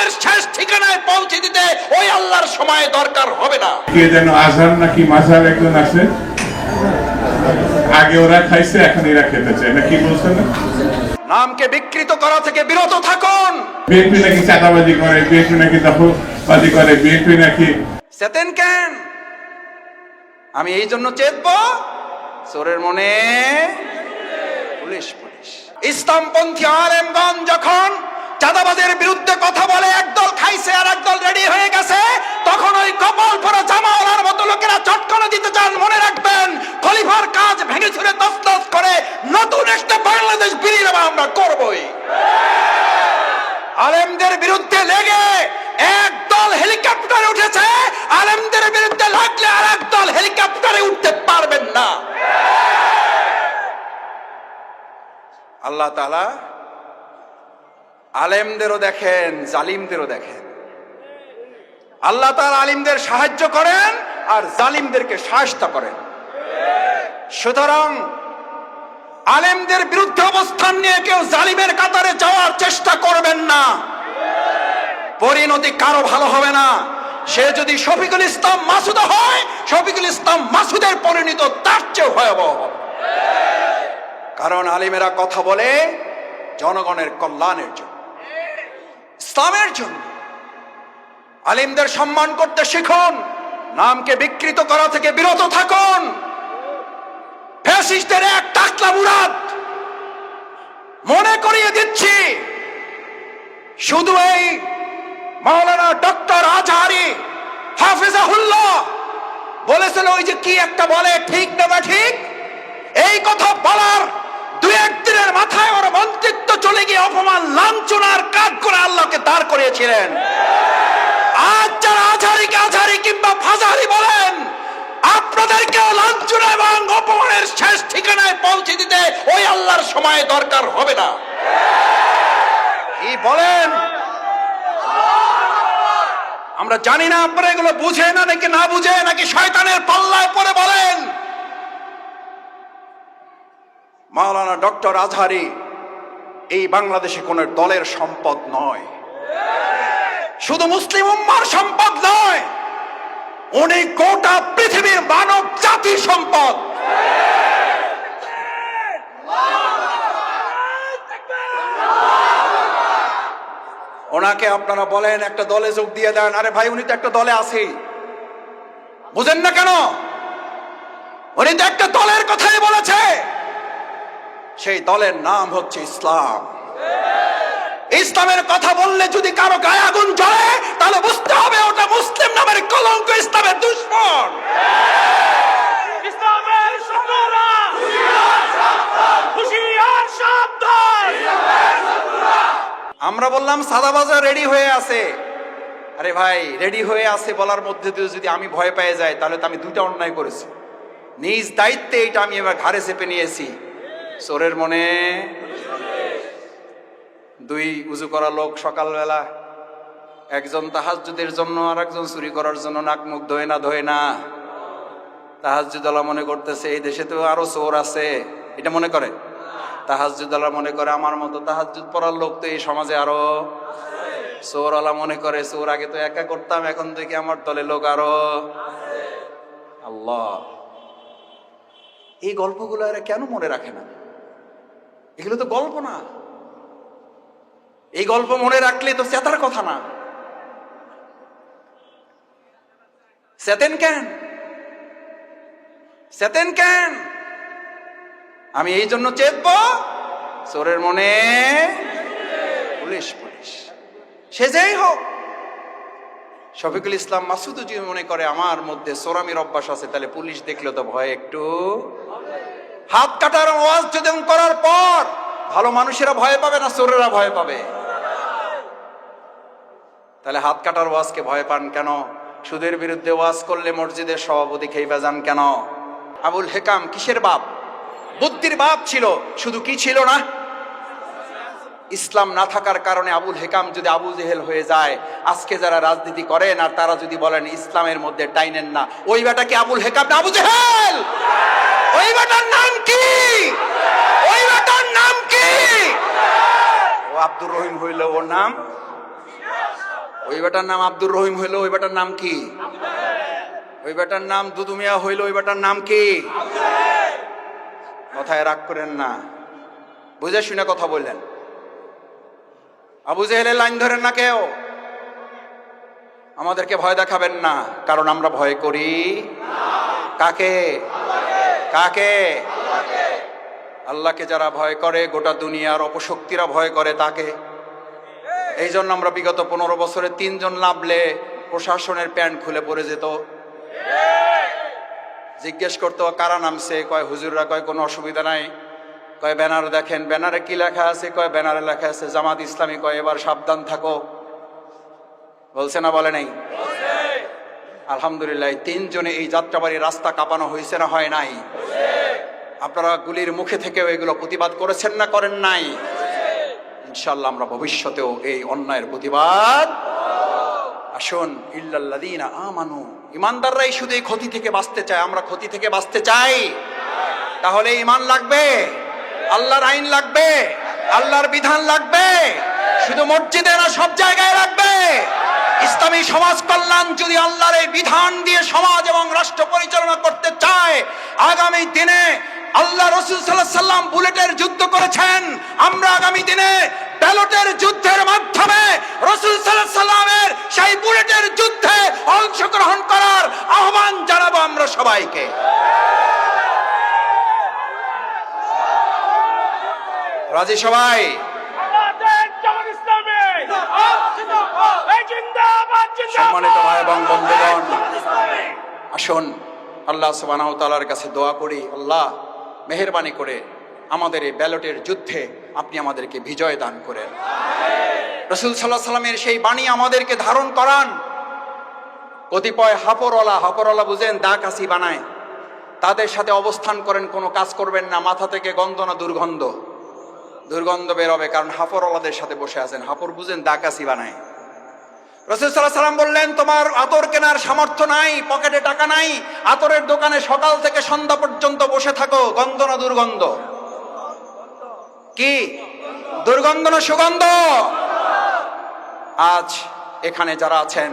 অপমানের শেষ ঠিকানায় পৌঁছে দিতে ওই আল্লাহর সময় দরকার হবে না। কে যেন আজহার নাকি মাঝার একজন আছে, আগে ওরা খাইছে এখন এরা খেতে চায় না, কি বলছেন না? নামকে বিকৃত করা থেকে বিরত থাকুন। বিএনপি নাকি চাঁদাবাজি করে, বিএনপি নাকি দখলবাজি করে, বিএনপি নাকি চেতেন কেন? আমি এই জন্য চেতবো, চোরের মনে পুলিশ পুলিশ। ইসলামপন্থী আলেমগণ যখন চাঁদাবাজের বিরুদ্ধে কথা বলে, একদল খাইছে আর একদল রেডি হয়ে গেছে, তখন ওই কপাল পরা জামাওয়ালার মতো লোকেরা চটকানা দিতে চান। মনে রাখবেন, খলিফার কাজ ভেঙে ছুড়ে তছনছ করে নতুন একটা বাংলাদেশ বিনির্মাণ আমরা করবই। আলেমদের বিরুদ্ধে লেগে একদল হেলিকপ্টারে উঠেছে, আলেমদের বিরুদ্ধে লাগলে আর একদল হেলিকপ্টারে উঠতে পারবেন না। আল্লাহ তাআলা আলেমদেরও দেখেন, জালিমদেরও দেখেন। আল্লাহ তাআলা আলিমদের সাহায্য করেন আর জালিমদেরকে শায়েস্তা করেন। সুতরাং আলেমদের বিরুদ্ধে অবস্থান নিয়ে কেউ জালিমের কাতারে যাওয়ার চেষ্টা করবেন না, পরিণতি কারো ভালো হবে না। সে যদি শফিকুল ইসলাম মাসুদ হয়, শফিকুল ইসলাম মাসুদের পরিণত তার চেয়ে ভয়াবহ হবে। কারণ আলিমেরা কথা বলে জনগণের কল্যাণের জন্য, ইসলামের জন্য। আলিমদের সম্মান করতে শিখুন, নামকে বিকৃত করা থেকে বিরত থাকুন। ফ্যাসিস্টদের এক টাকলা মুরাদ মনে করিয়ে দিচ্ছি, শুধু এই মাওলানা ডক্টর আজহারি হাফিজাহুল্লাহ বলেছিল, ওই যে কি একটা বলে, ঠিক না বা ঠিক, এই কথা বলার দুই একদিনের মাথায় ওর মন্ত্রিত্ব চলে গিয়ে অপমান লাঞ্ছনার কাজ করে আল্লাহকে দাঁড় করিয়েছিলেন। আজ যারা আজহারিকে আজহারি কিংবা ফাজাহারি বলেন, আপনাদেরকেও লাঞ্ছনা এবং অপমানের শেষ ঠিকানায় পৌঁছে দিতে ওই আল্লাহর সময় দরকার হবে না। কি বলেন? আমরা জানি না আপনারা এগুলো বুঝে না নাকি না বুঝে, নাকি শয়তানের পাল্লায় পড়ে বলেন। মাওলানা ডক্টর আজহারি এই বাংলাদেশে কোন দলের সম্পদ নয়, শুধু মুসলিম উম্মার সম্পদ নয়, উনি গোটা পৃথিবীর মানব জাতির সম্পদ। ওনাকে আপনারা বলেন একটা দলে যোগ দিয়ে দেন, আরে ভাই উনি তো একটা দলে আছেই, বুঝেন না কেন? উনি তো একটা দলের কথাই বলেছে, সেই দলের নাম হচ্ছে ইসলাম। ইসলামের কথা বললে যদি কারো গায়ে আগুন জ্বলে, তাহলে বুঝতে হবে ওটা মুসলিম নামের কলঙ্ক, ইসলামের দুশমন। আমরা বললাম সাদাবাজা রেডি হয়ে আছে। আরে ভাই, রেডি হয়ে আছে বলার মধ্যে দিয়ে যদি আমি ভয় পেয়ে যাই, তাহলে তো আমি দুইটা অন্যায় করেছি। নিজ দায়িত্বে এটা আমি এবার ঘাড়ে চেপে নিয়েছি। চোরের মনে দুই উজু করা লোক সকালবেলা, একজন তাহাজ্জুদের জন্য আর একজন চুরি করার জন্য নাক মুখ ধোয় না। তাহাজ্জুদওয়ালা মনে করতেছে এই দেশে তো আরো চোর আছে, এটা মনে করে। তাহাজ্জুদওয়ালা মনে করে আমার মতো তাহাজ্জুদ পড়ার লোক তো এই সমাজে আরো। চোরওয়ালা মনে করে চোর আগে তো একা করতাম, এখন থেকে আমার দলে লোক আরো। আল্লাহ, এই গল্পগুলো এরা কেন মনে রাখে না? এগুলো তো গল্প না, এই গল্প মনে রাখলে তো চেতার কথা না। চেতেন কেন? চেতেন কেন? আমি এই জন্য চেতবো, চোরের মনে পুলিশ পুলিশ। সে যেই হোক, শফিকুল ইসলাম মাসুদ যদি মনে করে আমার মধ্যে চোরামির অভ্যাস আছে, তাহলে পুলিশ দেখলে তো ভয় একটু। হাত কাটার ওয়াজ যদি করার পর ভালো মানুষেরা ভয় পাবে না চোরেরা ভয় পাবে? তাহলে হাত কাটার ওয়াজকে ভয় পান কেন? সুদের বিরুদ্ধে ওয়াজ করলে মসজিদের সভাপতি খেইবা যান কেন? আবুল হেকাম কিসের বাপ? বুদ্ধির বাপ ছিল, শুধু কি ছিল না? ইসলাম না থাকার কারণে আবুল হেকাম যদি আবু জেহেল হয়ে যায়, আজকে যারা রাজনীতি করেন আর তারা যদি বলেন ইসলামের মধ্যে টাইনেন না, ওই বেটা কি আবুল হেকাম না আবু জেহেল? ওই বেটার নাম কি? ওই বেটার নাম কি? ও আব্দুর রহিম হইল ওর নাম। ওই বেটার নাম আব্দুর রহিম হইলো, ওই বেটার নাম কি? ওই বেটার নাম দুদুমিয়া হইলো, ওই বেটার নাম কি? কথায় রাগ করেন না, বুঝে শুনে কথা বললেন। আবু জেহেলের লাইন ধরেন না কেউ, আমাদেরকে ভয় দেখাবেন না, কারণ আমরা ভয় করি কাকে? কাকে? আল্লাহকে যারা ভয় করে, গোটা দুনিয়ার অপশক্তিরা ভয় করে তাকে। এই জন্য আমরা বিগত 15 বছরে 3 জন নামলে প্রশাসনের প্যান্ট খুলে পড়ে যেত। জিজ্ঞেস করতো কারা নামছে, কয় হুজুররা, কয় কোনো অসুবিধা নাই, কয় ব্যানার দেখেন, ব্যানারে কি লেখা আছে, কয় ব্যানারে লেখা আছে জামাত ইসলামী, কয় এবার সাবধান থাকো। বলছে না বলে নাই? আলহামদুলিল্লাহ 3 জনে এই যাত্রাবাড়ি রাস্তা কাঁপানো হয়েছে না হয় নাই? আপনারা গুলির মুখে থেকেও এগুলো প্রতিবাদ করেছেন না করেন নাই? ইনশাআল্লাহ আমরা ভবিষ্যতেও এই অন্যায়ের প্রতিবাদ। আসুন, ইল্লাল্লাযীনা আমানু, ইমানদাররাই শুধু এই ক্ষতি থেকে বাঁচতে চায়। আমরা ক্ষতি থেকে বাঁচতে চাই, তাহলে ঈমান লাগবে, আল্লাহর আইন লাগবে, আল্লাহর বিধান লাগবে। শুধু মসজিদে না, সব জায়গায় লাগবে। ইসলামী সমাজ কল্যাণ যদি আল্লাহর এই বিধান দিয়ে সমাজ এবং রাষ্ট্র পরিচালনা করতে চায়, আগামী দিনে আল্লাহ রাসূল সাল্লাল্লাহু আলাইহি ওয়াসাল্লাম বুলেটের যুদ্ধ করেছেন, আমরা আগামী দিনে ব্যালটের যুদ্ধের মাধ্যমে রাসূল সাল্লাল্লাহু আলাইহি ওয়াসাল্লামের সেই বুলেটের যুদ্ধে অংশগ্রহণ করার আহ্বান জানাবো আমরা সবাইকে। রাজি সবাই? সম্মানিত ভাই এবং বন্ধুগণ, আসুন আল্লাহ সুবহানাহু ওয়া তাআলার কাছে দোয়া করি, আল্লাহ মেহেরবানি করে আমাদের এই ব্যালটের যুদ্ধে আপনি আমাদেরকে বিজয় দান করেন। রাসূল সাল্লাল্লাহু আলাইহি ওয়াসাল্লামের সেই বাণী আমাদেরকে ধারণ করান। কতিপয় হাপরওয়ালা বুঝেন, দা কাশি বানায়, তাদের সাথে অবস্থান করেন, কোনো কাজ করবেন না। মাথা থেকে গন্ধ না দুর্গন্ধ বেরোবে, কারণ হাপরওয়ালাদের সাথে বসে আছেন। হাপর বুঝেন, দা কাশি বানায়। রাসূল সাল্লাল্লাহু আলাইহি ওয়াসাল্লাম বললেন, তোমার আতর কেনার সামর্থ্য নাই, পকেটে টাকা নাই, আতরের দোকানে সকাল থেকে সন্ধ্যা পর্যন্ত বসে থাকো। গন্ধ না দুর্গন্ধ? কি দুর্গন্ধ না সুগন্ধ? আজ এখানে যারা আছেন,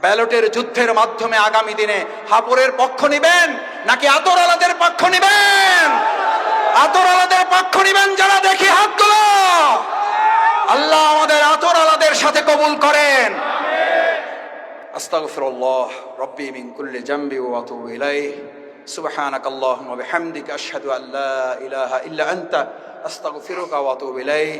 ব্যালটের যুদ্ধের মাধ্যমে আগামী দিনে হাপরের পক্ষ নিবেন নাকি আতরওয়ালাদের পক্ষ নিবেন? আতরওয়ালাদের পক্ষ নিবেন যারা, দেখি হাত তোলো। আল্লাহ আমাদের আতরওয়ালাদের সাথে কবুল করেন। আস্তাগফিরুল্লাহ রাব্বি মিন কুল্লি জামবি ওয়া আতুবু ইলাইহি। সুবহানাকাল্লাহুম্মা ওয়া বিহামদিকা আশহাদু আল্লা ইলাহা ইল্লা আনতা আস্তাগফিরুকা ওয়া আতুবু ইলাইহি।